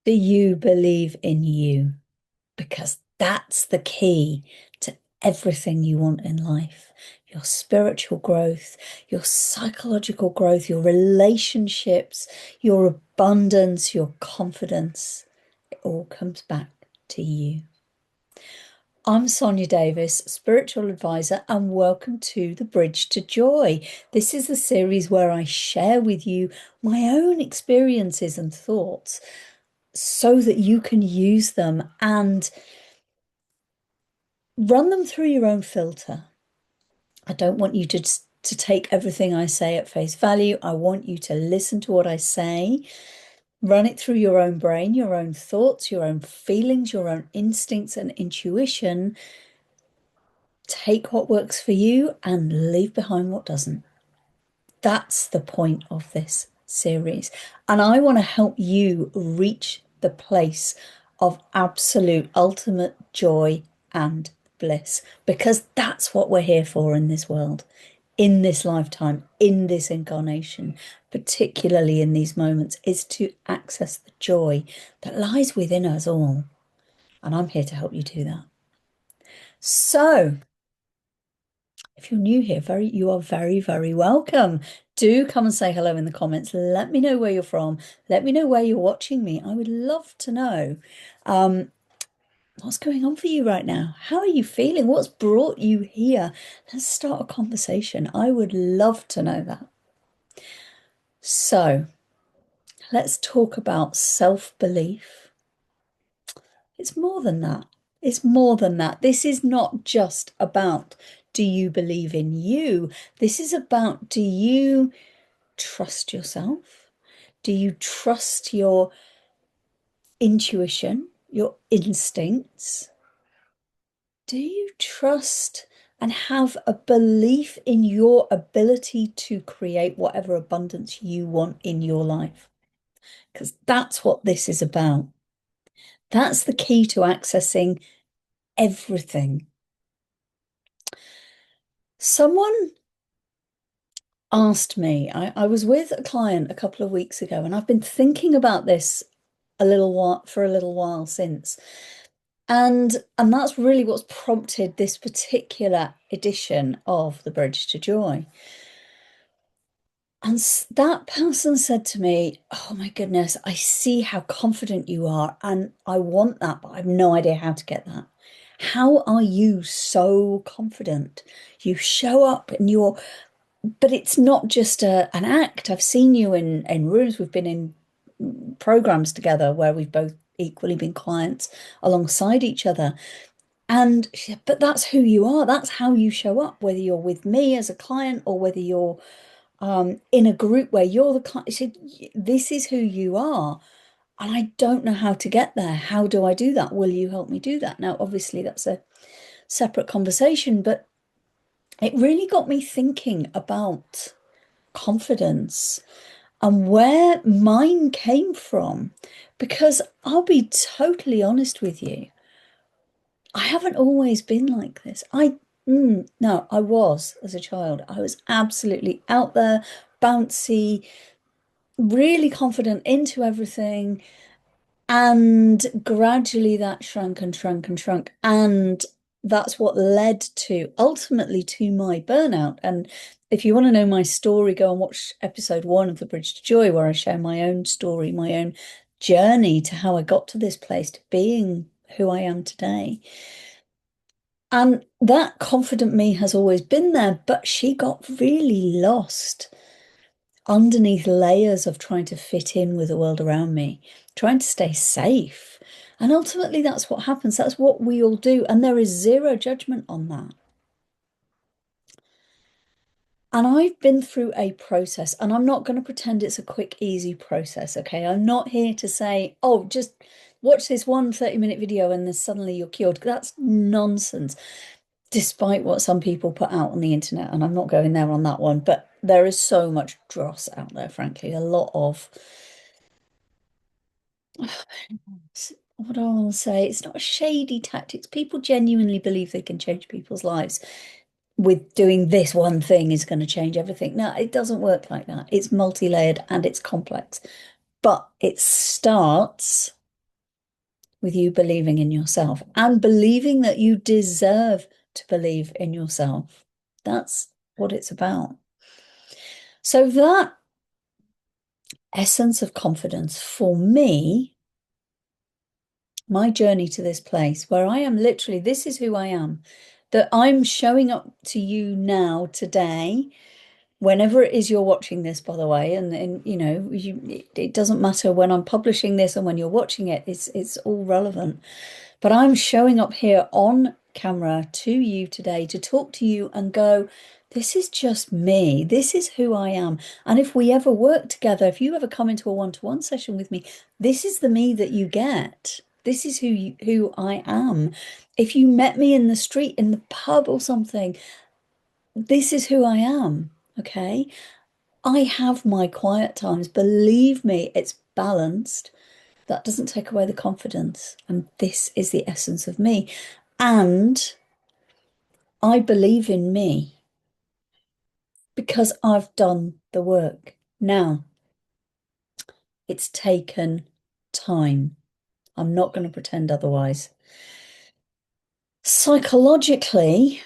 Do you believe in you? Because that's the key to everything you want in life. Your spiritual growth, your psychological growth, your relationships, your abundance, your confidence. It all comes back to you. I'm Sonia Davies, spiritual advisor, and welcome to the Bridge to Joy. This is the series where I share with you my own experiences and thoughts so that you can use them and run them through your own filter. I don't want you to take everything I say at face value. I want you to listen to what I say, run it through your own brain, your own thoughts, your own feelings, your own instincts and intuition. Take what works for you and leave behind what doesn't. That's the point of this series. And I want to help you reach the place of absolute ultimate joy and bliss, because that's what we're here for in this world, in this lifetime, in this incarnation, particularly in these moments, is to access the joy that lies within us all. And I'm here to help you do that. So, if you're new here, you are very, very welcome. Do come and say hello in the comments. Let me know where you're from. Let me know where you're watching me. I would love to know what's going on for you right now. How are you feeling? What's brought you here? Let's start a conversation. I would love to know that. So let's talk about self-belief. It's more than that. It's more than that. This is not just about, do you believe in you? This is about, do you trust yourself? Do you trust your intuition, your instincts? Do you trust and have a belief in your ability to create whatever abundance you want in your life? Because that's what this is about. That's the key to accessing everything. Someone asked me, I was with a client a couple of weeks ago, and I've been thinking about this a little while since. And that's really what's prompted this particular edition of The Bridge to Joy. And that person said to me, "Oh my goodness, I see how confident you are, and I want that, but I have no idea how to get that. How are you so confident? You show up and but it's not just an act. I've seen you in rooms. We've been in programs together where we've both equally been clients alongside each other. And she said, but that's who you are. That's how you show up, whether you're with me as a client or whether you're in a group where you're the client." She said, "This is who you are. And I don't know how to get there. How do I do that? Will you help me do that?" Now, obviously, that's a separate conversation, but it really got me thinking about confidence and where mine came from. Because I'll be totally honest with you, I haven't always been like this. No, I was as a child. I was absolutely out there, bouncy, really confident into everything. And gradually that shrunk and shrunk and shrunk. And that's what led to ultimately to my burnout. And if you want to know my story, go and watch episode 1 of The Bridge to Joy, where I share my own story, my own journey to how I got to this place, to being who I am today. And that confident me has always been there, but she got really lost underneath layers of trying to fit in with the world around me, trying to stay safe. And ultimately, that's what happens. That's what we all do. And there is zero judgment on that. And I've been through a process, and I'm not going to pretend it's a quick, easy process, okay? I'm not here to say, oh, just watch this one 30-minute video and then suddenly you're cured. That's nonsense, despite what some people put out on the internet. And I'm not going there on that one, but there is so much dross out there, frankly, a lot of, what do I want to say? It's not shady tactics. People genuinely believe they can change people's lives with doing this one thing is going to change everything. No, it doesn't work like that. It's multi-layered and it's complex. But it starts with you believing in yourself and believing that you deserve to believe in yourself. That's what it's about. So that essence of confidence for me, my journey to this place where I am literally, this is who I am, that I'm showing up to you now today, whenever it is you're watching this, by the way, and you know, it doesn't matter when I'm publishing this and when you're watching it, it's all relevant. But I'm showing up here on camera to you today to talk to you and go, this is just me. This is who I am. And if we ever work together, if you ever come into a one-to-one session with me, this is the me that you get. This is who I am. If you met me in the street, in the pub or something, this is who I am. Okay. I have my quiet times. Believe me, it's balanced. That doesn't take away the confidence. And this is the essence of me. And I believe in me because I've done the work. Now, it's taken time. I'm not going to pretend otherwise. Psychologically,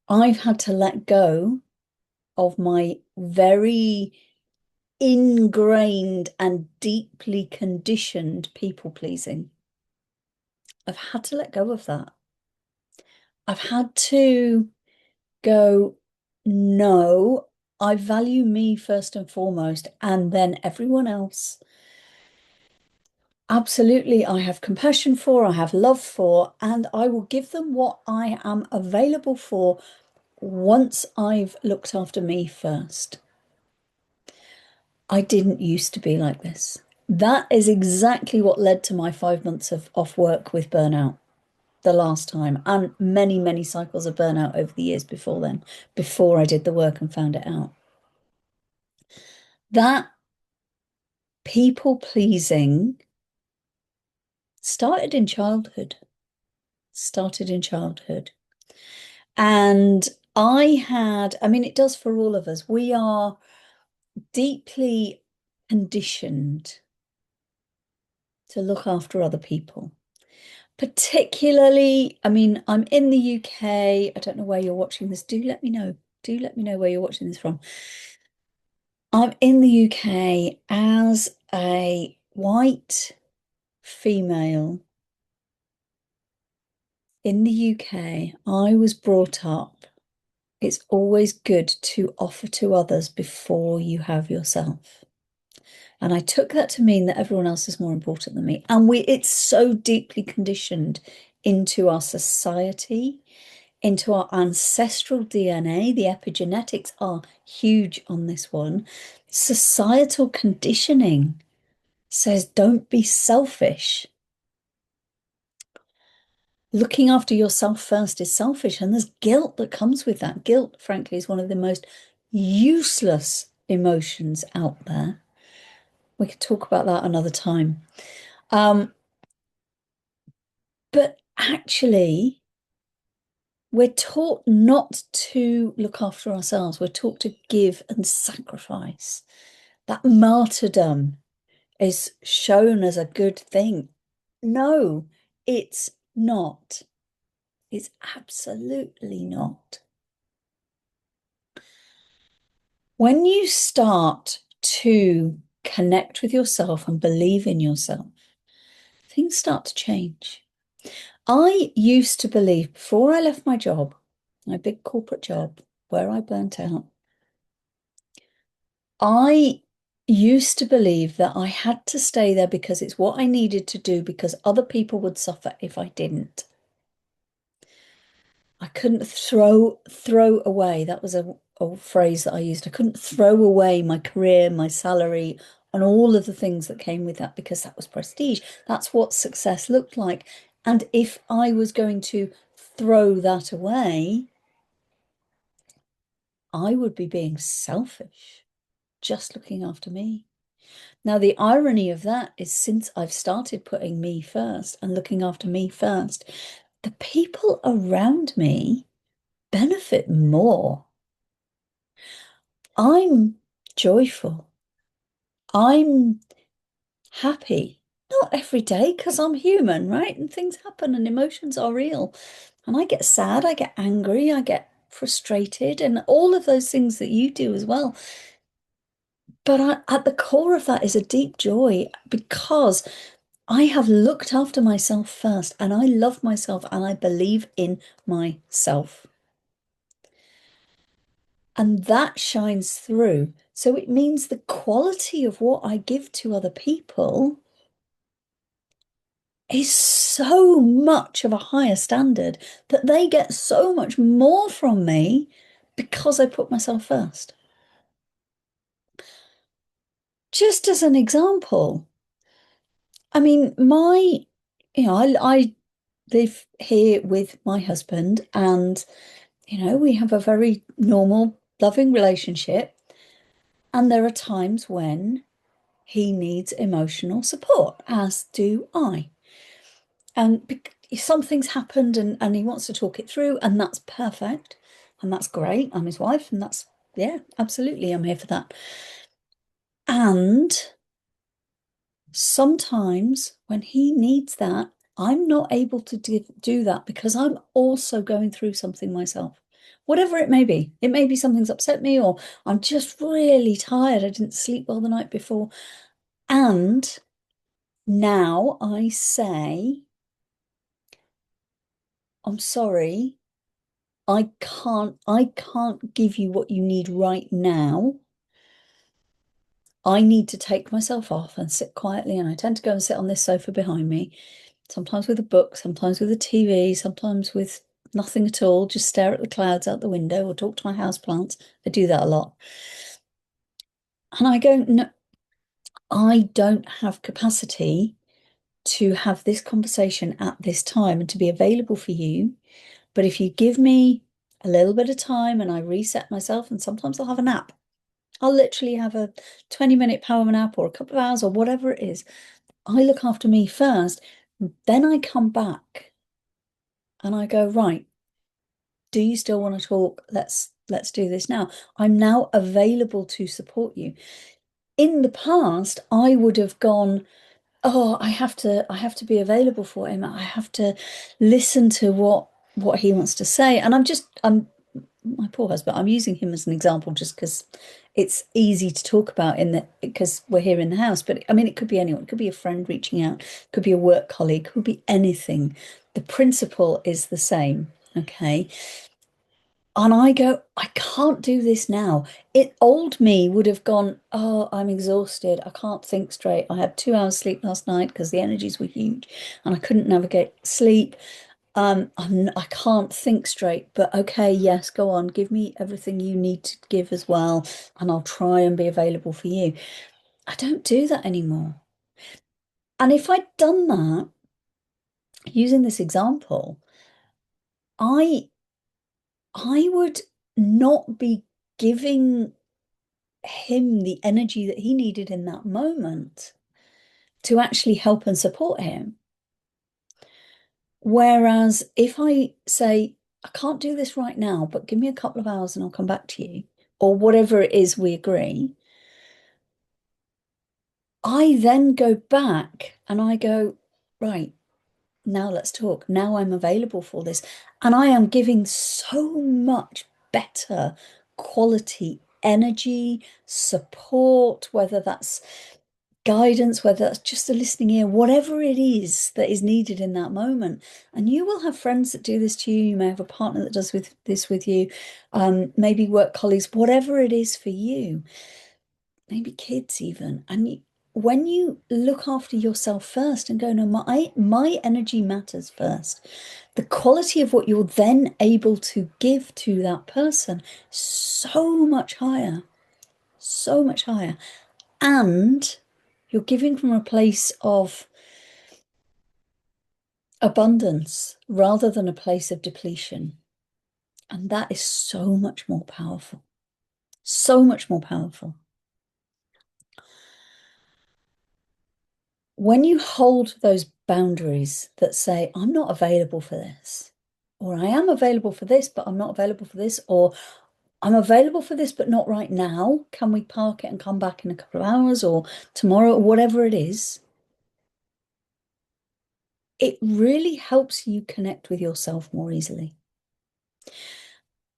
I've had to let go of my very ingrained and deeply conditioned people pleasing. I've had to let go of that. I've had to go, no, I value me first and foremost, and then everyone else. Absolutely, I have compassion for, I have love for, and I will give them what I am available for once I've looked after me first. I didn't used to be like this. That is exactly what led to my 5 months of off work with burnout the last time, and many, many cycles of burnout over the years before then, before I did the work and found it out. That people pleasing started in childhood. And I mean, it does for all of us. We are deeply conditioned to look after other people. Particularly, I mean, I'm in the UK. I don't know where you're watching this. Do let me know. Do let me know where you're watching this from. I'm in the UK as a white female in the UK. I was brought up. It's always good to offer to others before you have yourself. And I took that to mean that everyone else is more important than me. And it's so deeply conditioned into our society, into our ancestral DNA. The epigenetics are huge on this one. Societal conditioning says, don't be selfish. Looking after yourself first is selfish, and there's guilt that comes with that. Guilt, frankly, is one of the most useless emotions out there. We could talk about that another time. But actually, we're taught not to look after ourselves. We're taught to give and sacrifice. That martyrdom is shown as a good thing. No, it's not. It's absolutely not. When you start to connect with yourself and believe in yourself, things start to change. I used to believe before I left my job, my big corporate job, where I burnt out, I used to believe that I had to stay there because it's what I needed to do because other people would suffer if I didn't. I couldn't throw away. That was a phrase that I used. I couldn't throw away my career, my salary, and all of the things that came with that because that was prestige. That's what success looked like. And if I was going to throw that away, I would be being selfish, just looking after me. Now, the irony of that is since I've started putting me first and looking after me first, the people around me benefit more. I'm joyful. I'm happy. No, not every day because I'm human, right? And things happen and emotions are real. And I get sad, I get angry, I get frustrated, and all of those things that you do as well. But at the core of that is a deep joy because I have looked after myself first and I love myself and I believe in myself. And that shines through. So it means the quality of what I give to other people is so much of a higher standard that they get so much more from me because I put myself first. Just as an example, I mean, I live here with my husband, and, we have a very normal, loving relationship. And there are times when he needs emotional support, as do I. And something's happened and he wants to talk it through, and that's perfect. And that's great. I'm his wife, and yeah, absolutely, I'm here for that. And sometimes when he needs that, I'm not able to do that because I'm also going through something myself. Whatever it may be. It may be something's upset me, or I'm just really tired. I didn't sleep well the night before. And now I say, I'm sorry, I can't give you what you need right now. I need to take myself off and sit quietly. And I tend to go and sit on this sofa behind me, sometimes with a book, sometimes with a TV, sometimes with nothing at all, just stare at the clouds out the window or talk to my houseplants. I do that a lot. And I go, no, I don't have capacity to have this conversation at this time and to be available for you. But if you give me a little bit of time and I reset myself, and sometimes I'll have a nap. I'll literally have a 20-minute power nap or a couple of hours or whatever it is. I look after me first. Then I come back and I go, right, do you still want to talk? Let's do this now. I'm now available to support you. In the past, I would have gone, oh, I have to be available for him. I have to listen to what he wants to say. And I'm my poor husband, I'm using him as an example just because it's easy to talk about because we're here in the house. But I mean, it could be anyone. It could be a friend reaching out, it could be a work colleague, it could be anything. The principle is the same. Okay. And I go, I can't do this now. Old me would have gone, oh, I'm exhausted. I can't think straight. I had 2 hours sleep last night because the energies were huge and I couldn't navigate sleep. I can't think straight, but okay, yes, go on, give me everything you need to give as well, and I'll try and be available for you. I don't do that anymore. And if I'd done that, using this example, I I would not be giving him the energy that he needed in that moment to actually help and support him. Whereas if I say, I can't do this right now, but give me a couple of hours and I'll come back to you, or whatever it is we agree, I then go back and I go, right, now let's talk. Now I'm available for this. And I am giving so much better quality energy, support, whether that's guidance, whether that's just a listening ear, whatever it is that is needed in that moment. And you will have friends that do this to you. You may have a partner that does this with you, maybe work colleagues, whatever it is for you, maybe kids even. And when you look after yourself first and go, no, my energy matters first, the quality of what you're then able to give to that person, so much higher, so much higher. And you're giving from a place of abundance rather than a place of depletion. And that is so much more powerful. So much more powerful. When you hold those boundaries that say, I'm not available for this, or I am available for this, but I'm not available for this, or I'm available for this, but not right now. Can we park it and come back in a couple of hours or tomorrow, or whatever it is? it really helps you connect with yourself more easily.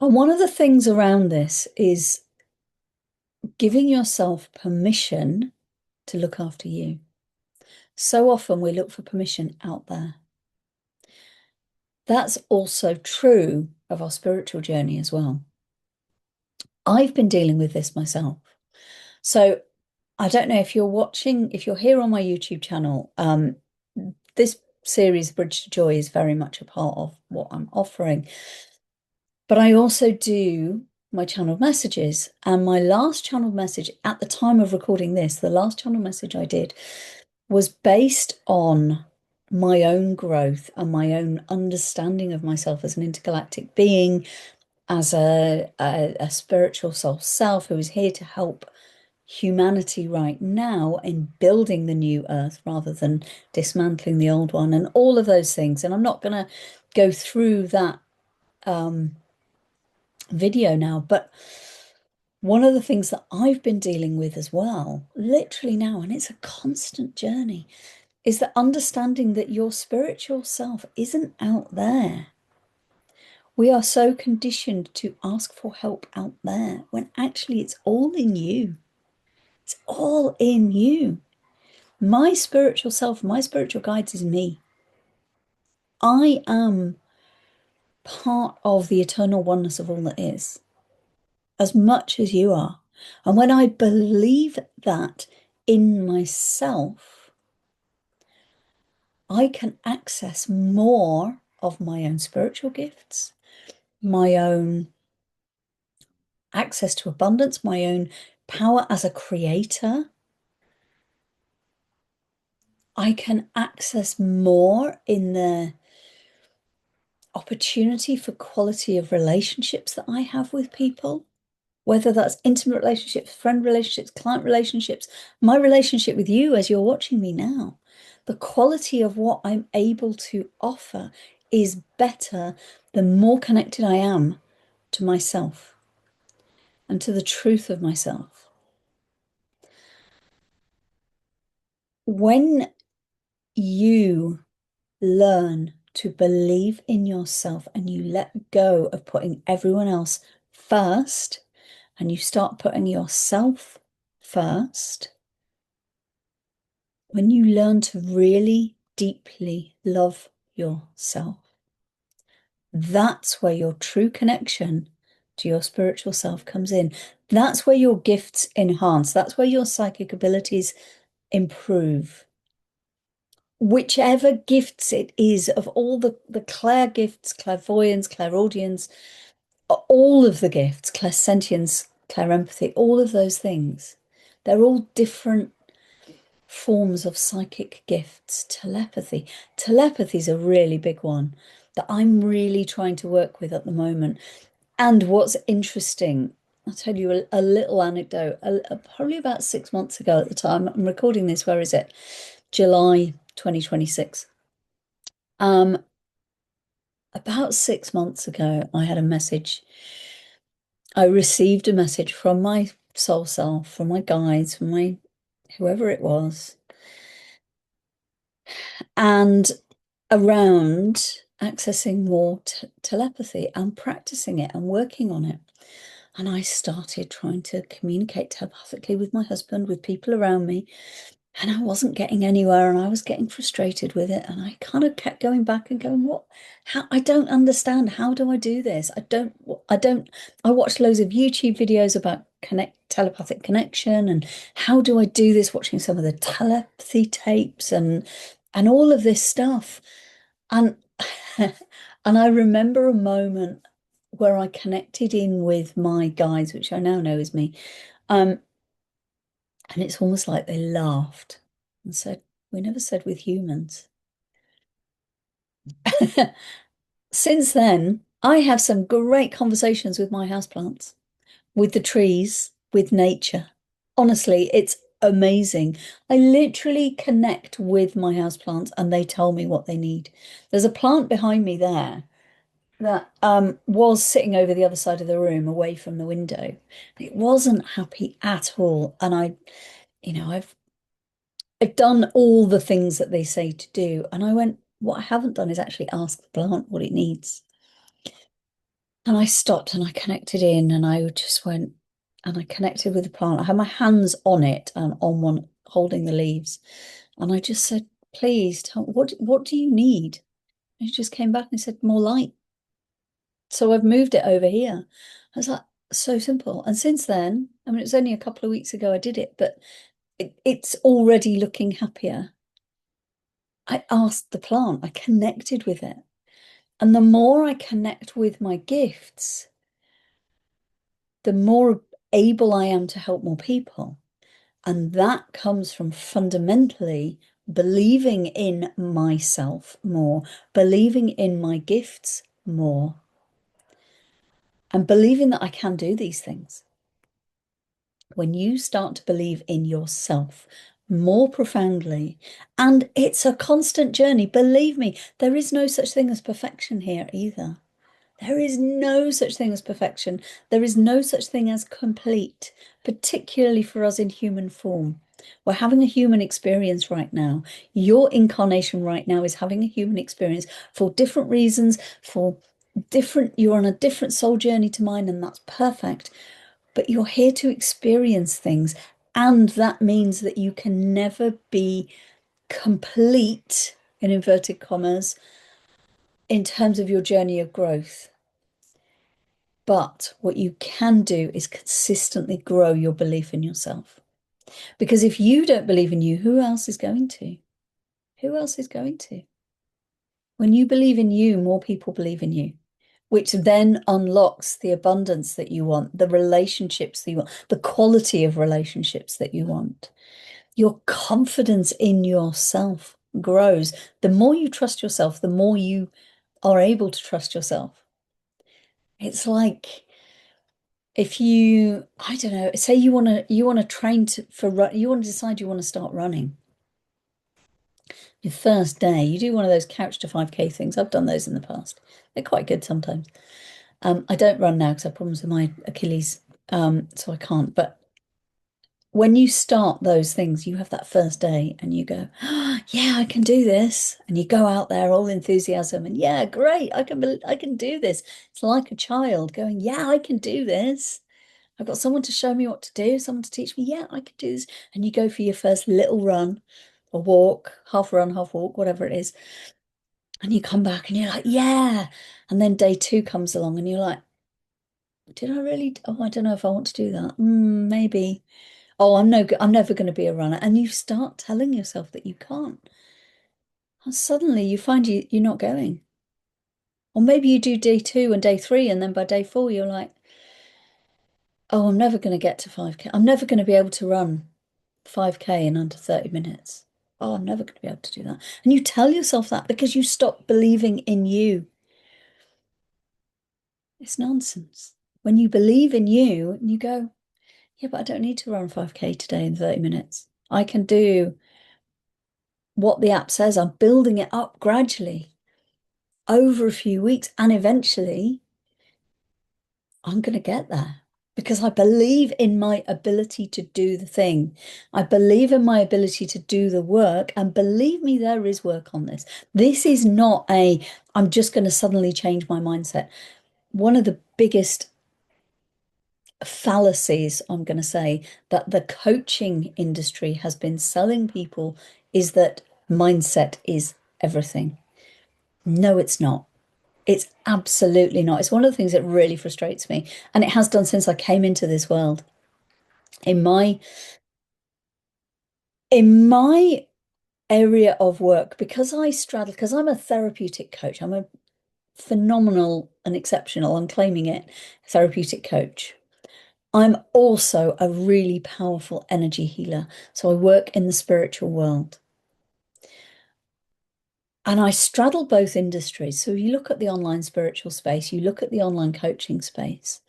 And one of the things around this is giving yourself permission to look after you. So often we look for permission out there. That's also true of our spiritual journey as well. I've been dealing with this myself. So I don't know if you're watching, if you're here on my YouTube channel, this series, Bridge to Joy, is very much a part of what I'm offering. But I also do my channeled messages. And my last channeled message at the time of recording this, the last channeled message I did was based on my own growth and my own understanding of myself as an intergalactic being, as a spiritual soul self who is here to help humanity right now in building the new earth rather than dismantling the old one, and all of those things. And I'm not going to go through that video now, but one of the things that I've been dealing with as well, literally now, and it's a constant journey, is the understanding that your spiritual self isn't out there. We are so conditioned to ask for help out there when actually it's all in you. It's all in you. My spiritual self, my spiritual guides is me. I am part of the eternal oneness of all that is, as much as you are. And when I believe that in myself, I can access more of my own spiritual gifts, my own access to abundance, my own power as a creator. I can access more in the opportunity for quality of relationships that I have with people, whether that's intimate relationships, friend relationships, client relationships, my relationship with you as you're watching me now. The quality of what I'm able to offer is better the more connected I am to myself and to the truth of myself. When you learn to believe in yourself and you let go of putting everyone else first and you start putting yourself first, when you learn to really deeply love yourself, that's where your true connection to your spiritual self comes in. That's where your gifts enhance. That's where your psychic abilities improve. Whichever gifts it is, of all the clair gifts, clairvoyance, clairaudience, all of the gifts, clairsentience, clairempathy, all of those things, they're all different forms of psychic gifts. Telepathy is a really big one that I'm really trying to work with at the moment. And what's interesting, I'll tell you a little anecdote. Probably about 6 months ago at the time I'm recording this, where is it? July 2026. About 6 months ago, I had a message. I received a message from my soul self, from my guides, from my whoever it was, and around accessing more telepathy and practicing it and working on it. And I started trying to communicate telepathically with my husband, with people around me, and I wasn't getting anywhere, and I was getting frustrated with it. And I kind of kept going back and going, what, how, I don't understand. How do I do this? I watched loads of YouTube videos about telepathic connection and how do I do this, watching some of the telepathy tapes and all of this stuff. And and I remember a moment where I connected in with my guides, which I now know is me. And it's almost like they laughed and said, we never said with humans. Since then, I have some great conversations with my houseplants, with the trees, with nature. Honestly, it's amazing. I literally connect with my houseplants and they tell me what they need. There's a plant behind me there that was sitting over the other side of the room away from the window. It wasn't happy at all. And I've done all the things that they say to do. And I went, what I haven't done is actually ask the plant what it needs. And I stopped and I connected in and I just went and I connected with the plant. I had my hands on it and on one holding the leaves. And I just said, please, what do you need? And he just came back and said, more light. So I've moved it over here. I was like, so simple. And since then, I mean, it was only a couple of weeks ago I did it, but it's already looking happier. I asked the plant, I connected with it. And the more I connect with my gifts, the more able I am to help more people. And that comes from fundamentally believing in myself more, believing in my gifts more, and believing that I can do these things. When you start to believe in yourself more profoundly, and it's a constant journey, believe me, there is no such thing as perfection here either. There is no such thing as perfection. There is no such thing as complete, particularly for us in human form. We're having a human experience right now. Your incarnation right now is having a human experience for different reasons, you're on a different soul journey to mine, and that's perfect. But you're here to experience things. And that means that you can never be complete, in inverted commas, in terms of your journey of growth. But what you can do is consistently grow your belief in yourself. Because if you don't believe in you, who else is going to? Who else is going to? When you believe in you, more people believe in you, which then unlocks the abundance that you want, the relationships that you want, the quality of relationships that you want. Your confidence in yourself grows. The more you trust yourself, the more you are able to trust yourself. It's like if you, I don't know, say you want to train for run, you want to decide you want to start running. Your first day, you do one of those couch to 5K things. I've done those in the past. They're quite good sometimes. I don't run now because I have problems with my Achilles, so I can't. But when you start those things, you have that first day and you go, oh, yeah, I can do this. And you go out there all enthusiasm and yeah, great, I can do this. It's like a child going, yeah, I can do this. I've got someone to show me what to do, someone to teach me. Yeah, I can do this. And you go for your first little run or walk, half run, half walk, whatever it is. And you come back and you're like, yeah. And then day two comes along and you're like, did I really? Oh, I don't know if I want to do that. Maybe. Oh, I'm never going to be a runner. And you start telling yourself that you can't. And suddenly you find you're not going. Or maybe you do day two and day three, and then by day four, you're like, oh, I'm never going to get to 5K. I'm never going to be able to run 5K in under 30 minutes. Oh, I'm never going to be able to do that. And you tell yourself that because you stop believing in you. It's nonsense. When you believe in you and you go, yeah, but I don't need to run 5K today in 30 minutes. I can do what the app says. I'm building it up gradually over a few weeks. And eventually, I'm going to get there because I believe in my ability to do the thing. I believe in my ability to do the work. And believe me, there is work on this. This is not I'm just going to suddenly change my mindset. One of the biggest fallacies, I'm going to say, that the coaching industry has been selling people is that mindset is everything. No, it's not. It's absolutely not. It's one of the things that really frustrates me, and it has done since I came into this world. In my in my area of work, because I straddle, because I'm a therapeutic coach, I'm a phenomenal and exceptional, I'm claiming it, therapeutic coach. I'm also a really powerful energy healer. So I work in the spiritual world. And I straddle both industries. So you look at the online spiritual space, you look at the online coaching space,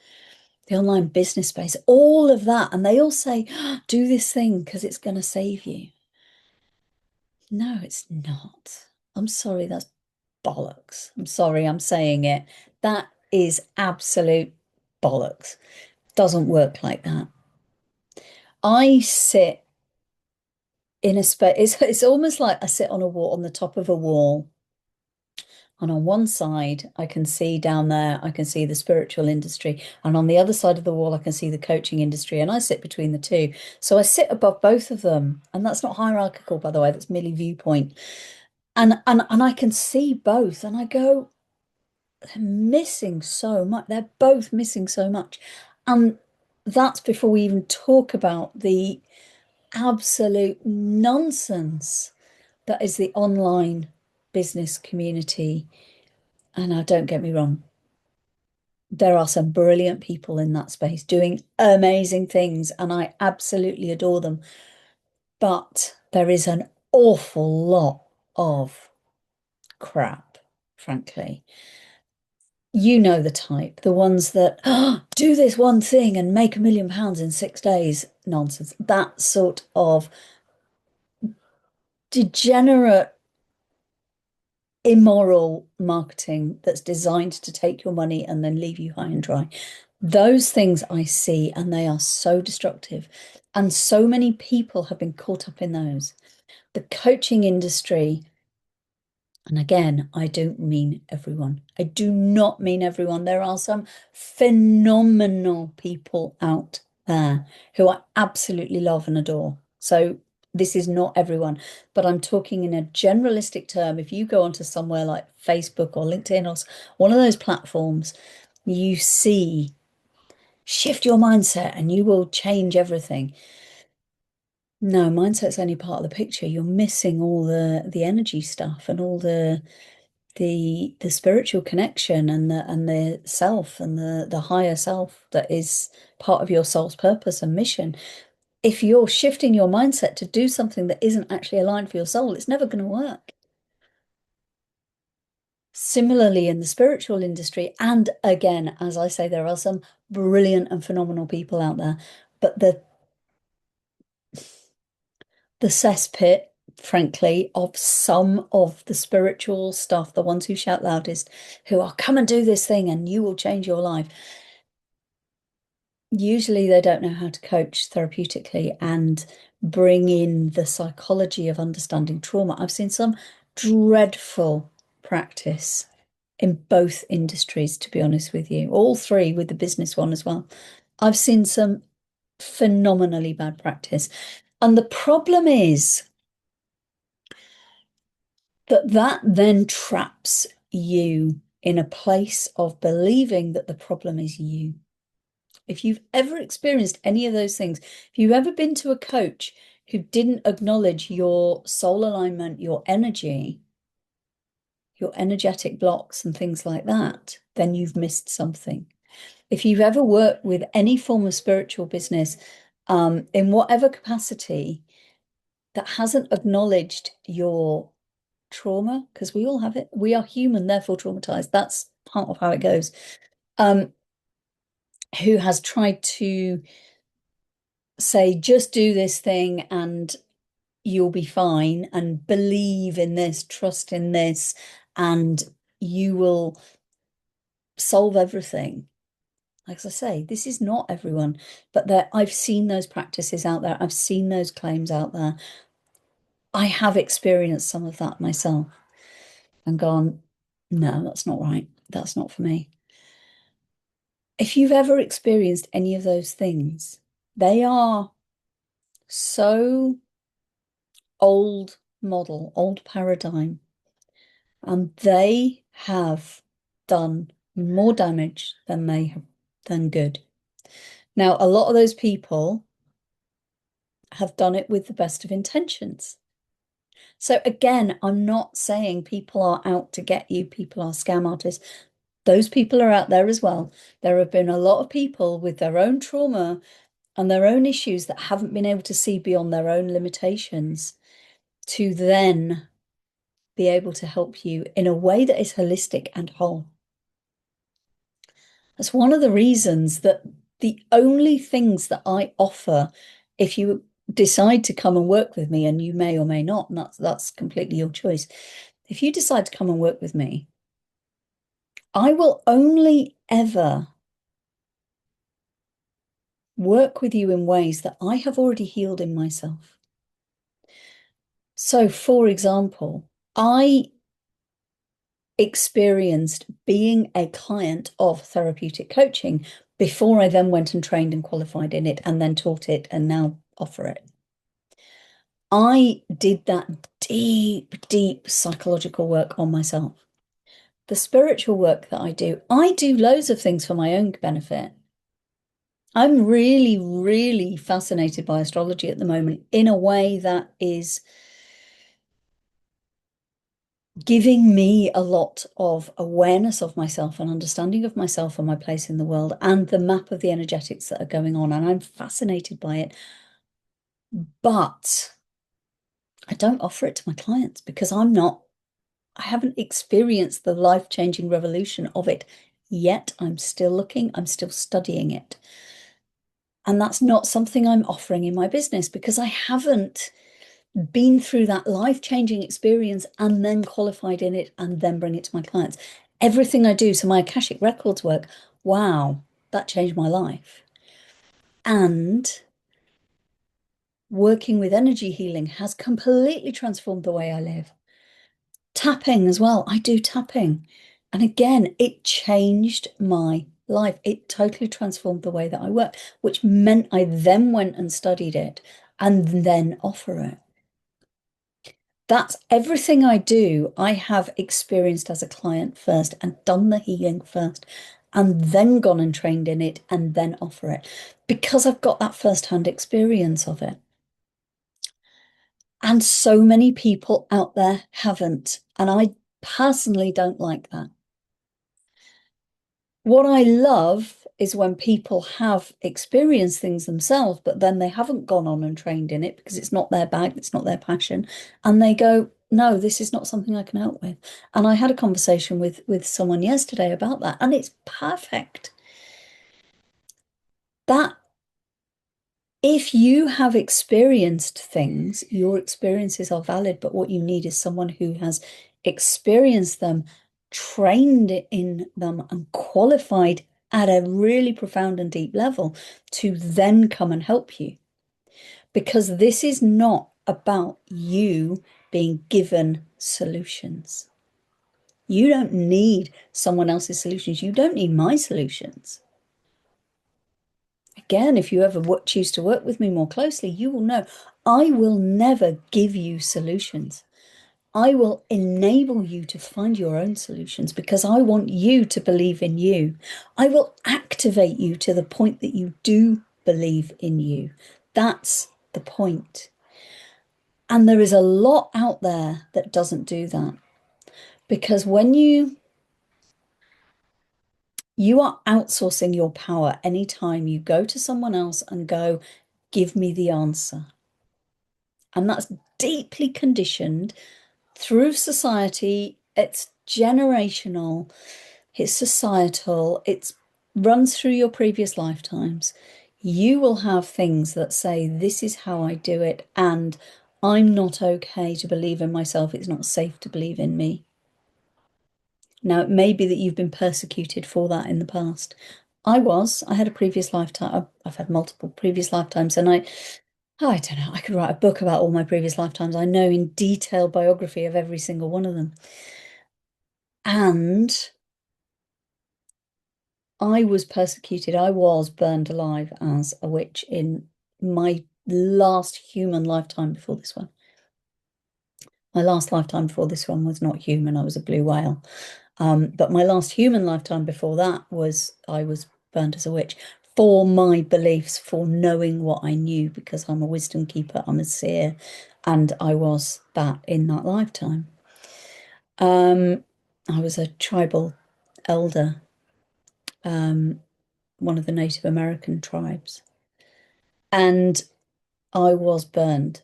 the online business space, all of that. And they all say, do this thing because it's going to save you. No, it's not. I'm sorry, that's bollocks. I'm sorry, I'm saying it. That is absolute bollocks. Doesn't work like that. I sit in a space, it's almost like I sit on a wall, on the top of a wall. And on one side, I can see down there, I can see the spiritual industry. And on the other side of the wall, I can see the coaching industry. And I sit between the two. So I sit above both of them. And that's not hierarchical, by the way, that's merely viewpoint. And I can see both. And I go, they're missing so much. They're both missing so much. And that's before we even talk about the absolute nonsense that is the online business community. And now, don't get me wrong, there are some brilliant people in that space doing amazing things, and I absolutely adore them. But there is an awful lot of crap, frankly. You know the type, the ones that do this one thing and make £1 million in 6 days. Nonsense. That sort of degenerate, immoral marketing that's designed to take your money and then leave you high and dry. Those things I see, and they are so destructive. And so many people have been caught up in those. The coaching industry, and again, I don't mean everyone. I do not mean everyone. There are some phenomenal people out there who I absolutely love and adore. So this is not everyone, but I'm talking in a generalistic term. If you go onto somewhere like Facebook or LinkedIn or one of those platforms, you see shift your mindset and you will change everything. No, mindset's only part of the picture. You're missing all the energy stuff and all the spiritual connection and the self and the higher self that is part of your soul's purpose and mission. If you're shifting your mindset to do something that isn't actually aligned for your soul, it's never going to work. Similarly, in the spiritual industry, and again, as I say, there are some brilliant and phenomenal people out there, but the cesspit, frankly, of some of the spiritual stuff, the ones who shout loudest, who are come and do this thing and you will change your life. Usually they don't know how to coach therapeutically and bring in the psychology of understanding trauma. I've seen some dreadful practice in both industries, to be honest with you, all three with the business one as well. I've seen some phenomenally bad practice. And the problem is that then traps you in a place of believing that the problem is you. If you've ever experienced any of those things, if you've ever been to a coach who didn't acknowledge your soul alignment, your energy, your energetic blocks and things like that, then you've missed something. If you've ever worked with any form of spiritual business, in whatever capacity, that hasn't acknowledged your trauma, because we all have it. We are human, therefore traumatized. That's part of how it goes. Who has tried to say, just do this thing and you'll be fine, and believe in this, trust in this, and you will solve everything. Like I say, this is not everyone, but I've seen those practices out there. I've seen those claims out there. I have experienced some of that myself and gone, no, that's not right. That's not for me. If you've ever experienced any of those things, they are so old model, old paradigm, and they have done more damage than they have done good. Now, a lot of those people have done it with the best of intentions. So again, I'm not saying people are out to get you, people are scam artists. Those people are out there as well. There have been a lot of people with their own trauma and their own issues that haven't been able to see beyond their own limitations to then be able to help you in a way that is holistic and whole. That's one of the reasons that the only things that I offer, if you decide to come and work with me, and you may or may not, and that's completely your choice. If you decide to come and work with me, I will only ever work with you in ways that I have already healed in myself. So, for example, I experienced being a client of therapeutic coaching before I then went and trained and qualified in it and then taught it and now offer it. I did that deep, deep psychological work on myself. The spiritual work that I do loads of things for my own benefit. I'm really, really fascinated by astrology at the moment in a way that is giving me a lot of awareness of myself and understanding of myself and my place in the world and the map of the energetics that are going on. And I'm fascinated by it. But I don't offer it to my clients because I haven't experienced the life-changing revolution of it yet. I'm still looking, I'm still studying it. And that's not something I'm offering in my business because I haven't been through that life-changing experience and then qualified in it and then bring it to my clients. Everything I do, so my Akashic Records work, wow, that changed my life. And working with energy healing has completely transformed the way I live. Tapping as well, I do tapping. And again, it changed my life. It totally transformed the way that I work, which meant I then went and studied it and then offer it. That's everything I do. I have experienced as a client first and done the healing first, and then gone and trained in it and then offer it because I've got that first-hand experience of it. And so many people out there haven't. And I personally don't like that. What I love is when people have experienced things themselves, but then they haven't gone on and trained in it because it's not their bag, it's not their passion. And they go, no, this is not something I can help with. And I had a conversation with someone yesterday about that, and it's perfect. That if you have experienced things, your experiences are valid, but what you need is someone who has experienced them, trained in them, and qualified at a really profound and deep level to then come and help you. Because this is not about you being given solutions. You don't need someone else's solutions. You don't need my solutions. Again, if you ever choose to work with me more closely, you will know I will never give you solutions. I will enable you to find your own solutions because I want you to believe in you. I will activate you to the point that you do believe in you. That's the point. And there is a lot out there that doesn't do that because when you are outsourcing your power anytime you go to someone else and go, give me the answer. And that's deeply conditioned through society. It's generational, it's societal, it runs through your previous lifetimes. You will have things that say, this is how I do it, and I'm not okay to believe in myself. It's not safe to believe in me. Now, it may be that you've been persecuted for that in the past. I had a previous lifetime. I've had multiple previous lifetimes, and I don't know, I could write a book about all my previous lifetimes. I know in detailed biography of every single one of them. And I was persecuted. I was burned alive as a witch in my last human lifetime before this one. My last lifetime before this one was not human. I was a blue whale. But my last human lifetime before that I was burned as a witch for my beliefs, for knowing what I knew, because I'm a wisdom keeper, I'm a seer, and I was that in that lifetime. I was a tribal elder, one of the Native American tribes, and I was burned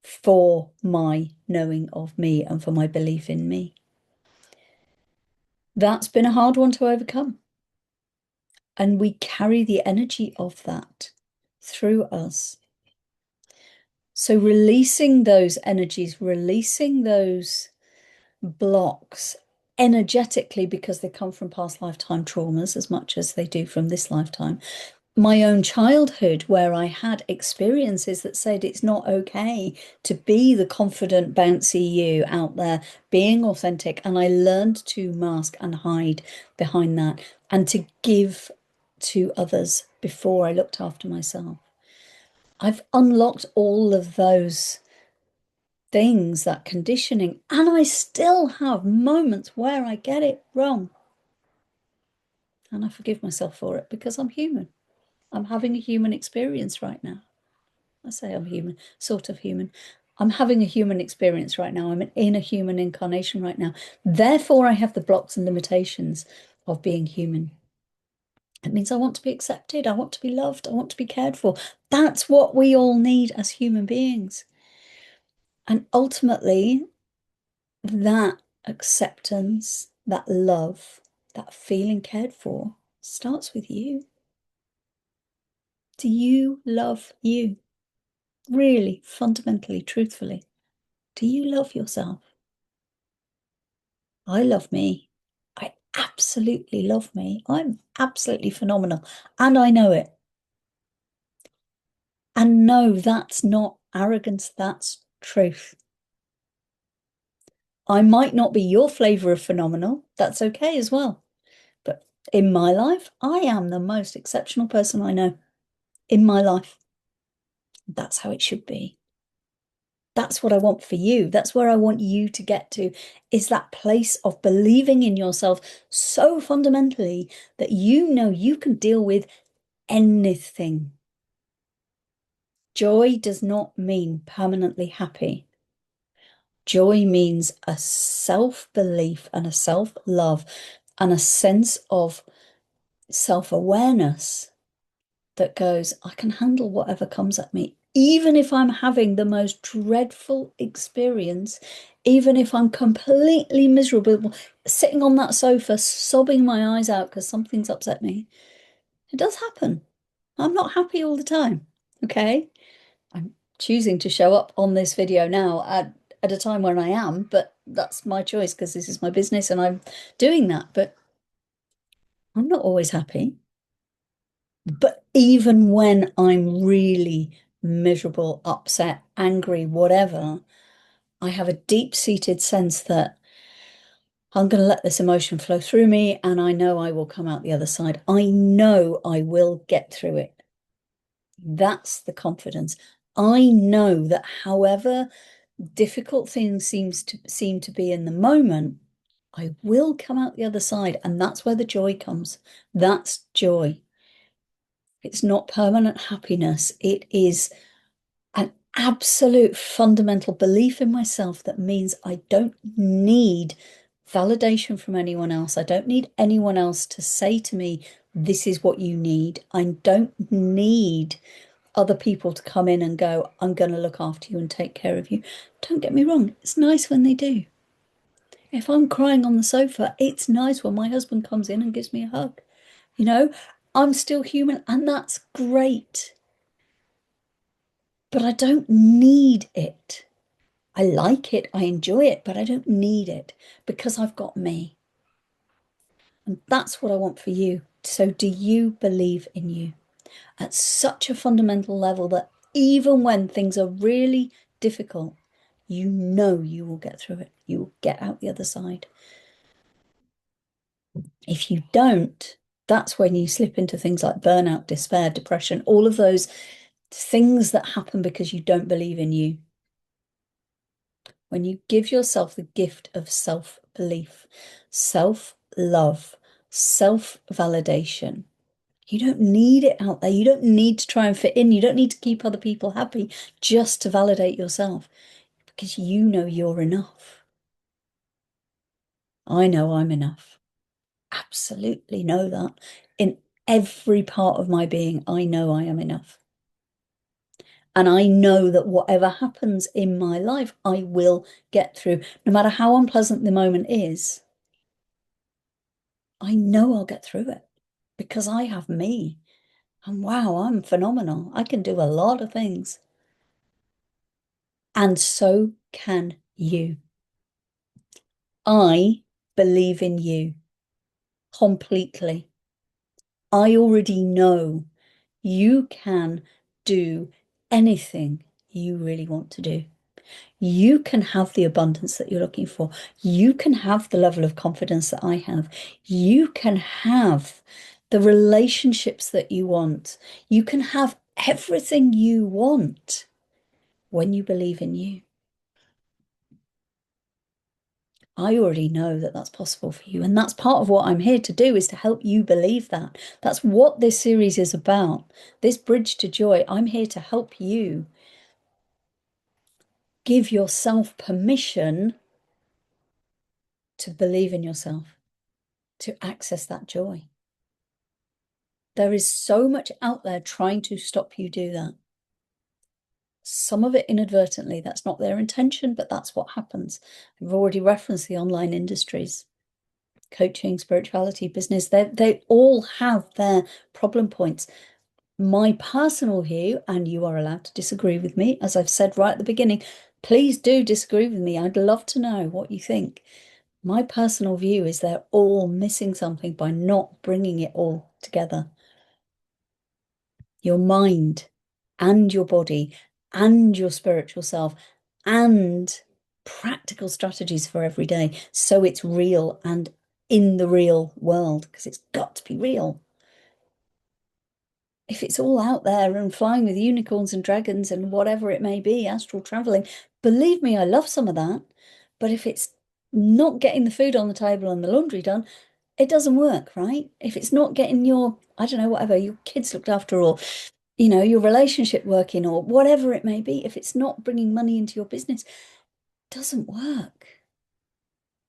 for my knowing of me and for my belief in me. That's been a hard one to overcome. And we carry the energy of that through us. So releasing those energies, releasing those blocks energetically, because they come from past lifetime traumas as much as they do from this lifetime, my own childhood where I had experiences that said it's not okay to be the confident, bouncy you out there, being authentic. And I learned to mask and hide behind that and to give to others before I looked after myself. I've unlocked all of those things, that conditioning, and I still have moments where I get it wrong. And I forgive myself for it because I'm human. I'm having a human experience right now. I say I'm human, sort of human. I'm having a human experience right now. I'm in a human incarnation right now. Therefore, I have the blocks and limitations of being human. It means I want to be accepted. I want to be loved. I want to be cared for. That's what we all need as human beings. And ultimately, that acceptance, that love, that feeling cared for starts with you. Do you love you? Really, fundamentally, truthfully, do you love yourself? I love me. I absolutely love me. I'm absolutely phenomenal. And I know it. And no, that's not arrogance, that's truth. I might not be your flavor of phenomenal. That's okay as well. But in my life, I am the most exceptional person I know in my life. That's how it should be. That's what I want for you. That's where I want you to get to, is that place of believing in yourself so fundamentally that you know you can deal with anything. Joy does not mean permanently happy. Joy means a self-belief and a self-love and a sense of self-awareness that goes, I can handle whatever comes at me, even if I'm having the most dreadful experience, even if I'm completely miserable, sitting on that sofa, sobbing my eyes out because something's upset me. It does happen. I'm not happy all the time. Okay. I'm choosing to show up on this video now at a time when I am, but that's my choice because this is my business and I'm doing that. But I'm not always happy. But even when I'm really miserable, upset, angry, whatever, I have a deep-seated sense that I'm going to let this emotion flow through me and I know I will come out the other side. I know I will get through it. That's the confidence. I know that however difficult things seem to be in the moment, I will come out the other side. And that's where the joy comes. That's joy. It's not permanent happiness. It is an absolute fundamental belief in myself that means I don't need validation from anyone else. I don't need anyone else to say to me, this is what you need. I don't need other people to come in and go, I'm going to look after you and take care of you. Don't get me wrong, it's nice when they do. If I'm crying on the sofa, it's nice when my husband comes in and gives me a hug. You know, I'm still human and that's great. But I don't need it. I like it, I enjoy it, but I don't need it because I've got me. And that's what I want for you. So do you believe in you at such a fundamental level that even when things are really difficult, you know you will get through it. You will get out the other side. If you don't, that's when you slip into things like burnout, despair, depression, all of those things that happen because you don't believe in you. When you give yourself the gift of self-belief, self-love, self-validation, you don't need it out there. You don't need to try and fit in. You don't need to keep other people happy just to validate yourself because you know you're enough. I know I'm enough. Absolutely know that. In every part of my being, I know I am enough. And I know that whatever happens in my life, I will get through. No matter how unpleasant the moment is, I know I'll get through it because I have me. And wow, I'm phenomenal. I can do a lot of things. And so can you. I believe in you completely. I already know You can do anything you really want to do. You can have the abundance that you're looking for. You can have the level of confidence that I have. You can have the relationships that you want. You can have everything you want when you believe in you. I already know that that's possible for you. And that's part of what I'm here to do, is to help you believe that. That's what this series is about. This Bridge to Joy. I'm here to help you give yourself permission to believe in yourself, to access that joy. There is so much out there trying to stop you do that. Some of it inadvertently. That's not their intention, but that's what happens. I've already referenced the online industries. Coaching, spirituality, business, they all have their problem points. My personal view, and you are allowed to disagree with me, as I've said right at the beginning, please do disagree with me. I'd love to know what you think. My personal view is they're all missing something by not bringing it all together. Your mind and your body and your spiritual self and practical strategies for every day. So it's real and in the real world, because it's got to be real. If it's all out there and flying with unicorns and dragons and whatever it may be, astral traveling, believe me, I love some of that. But if it's not getting the food on the table and the laundry done, it doesn't work, right? If it's not getting your, I don't know, whatever, your kids looked after, or, you know, your relationship working, or whatever it may be, if it's not bringing money into your business, it doesn't work.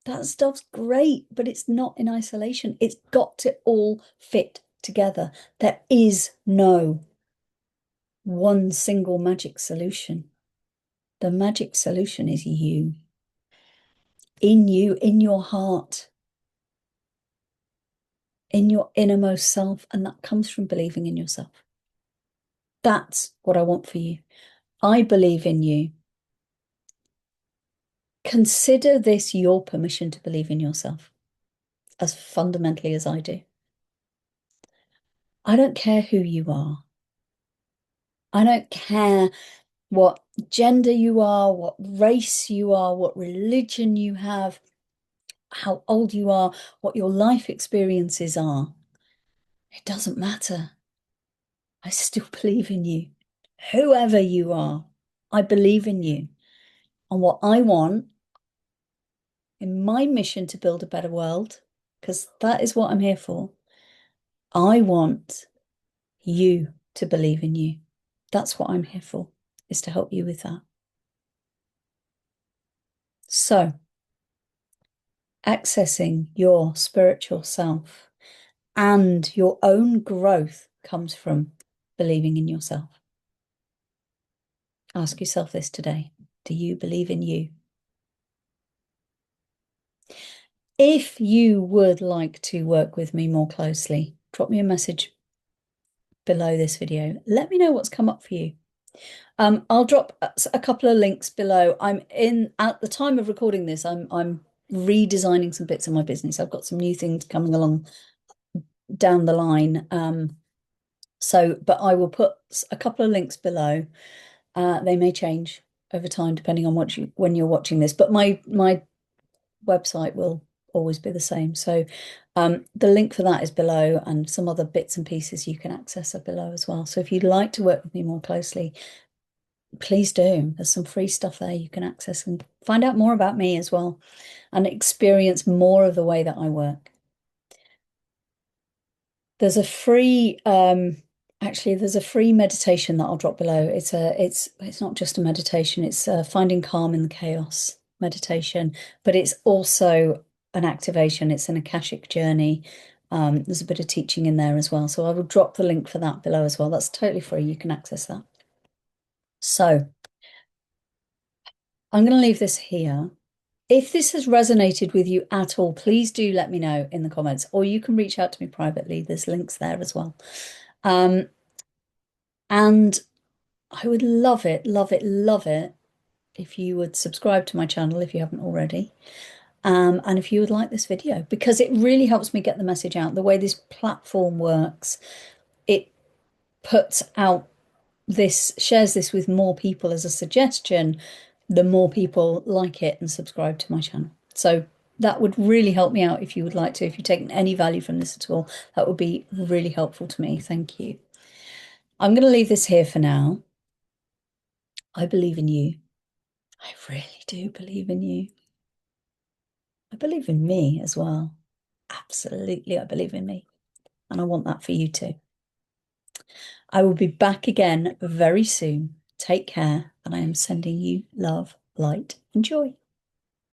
That stuff's great, but it's not in isolation. It's got to all fit together. There is no one single magic solution. The magic solution is you, in your heart, in your innermost self, and that comes from believing in yourself. That's what I want for you. I believe in you. Consider this your permission to believe in yourself, as fundamentally as I do. I don't care who you are. I don't care what gender you are, what race you are, what religion you have, how old you are, what your life experiences are. It doesn't matter. I still believe in you. Whoever you are, I believe in you. And what I want in my mission to build a better world, because that is what I'm here for, I want you to believe in you. That's what I'm here for, is to help you with that. So, accessing your spiritual self and your own growth comes from believing in yourself. Ask yourself this today. Do you believe in you? If you would like to work with me more closely, drop me a message below this video. Let me know what's come up for you. I'll drop a couple of links below. At the time of recording this, I'm redesigning some bits of my business. I've got some new things coming along down the line. But I will put a couple of links below. They may change over time depending on when you're watching this, but my website will always be the same. So the link for that is below, and some other bits and pieces you can access are below as well. So if you'd like to work with me more closely, please do. There's some free stuff there you can access and find out more about me as well, and experience more of the way that I work. There's a free there's a free meditation that I'll drop below. It's not just a meditation, it's finding calm in the chaos meditation, but it's also an activation. It's an Akashic journey. There's a bit of teaching in there as well. So I will drop the link for that below as well. That's totally free. You can access that. So I'm going to leave this here. If this has resonated with you at all, please do let me know in the comments, or you can reach out to me privately. There's links there as well. And I would love it, love it, love it if you would subscribe to my channel if you haven't already. And if you would like this video, because it really helps me get the message out. The way this platform works, it puts out this, shares this with more people as a suggestion, the more people like it and subscribe to my channel. So that would really help me out if you would like to. If you've taken any value from this at all, that would be really helpful to me. Thank you. I'm going to leave this here for now. I believe in you. I really do believe in you. I believe in me as well. Absolutely, I believe in me. And I want that for you too. I will be back again very soon. Take care, and I am sending you love, light, and joy.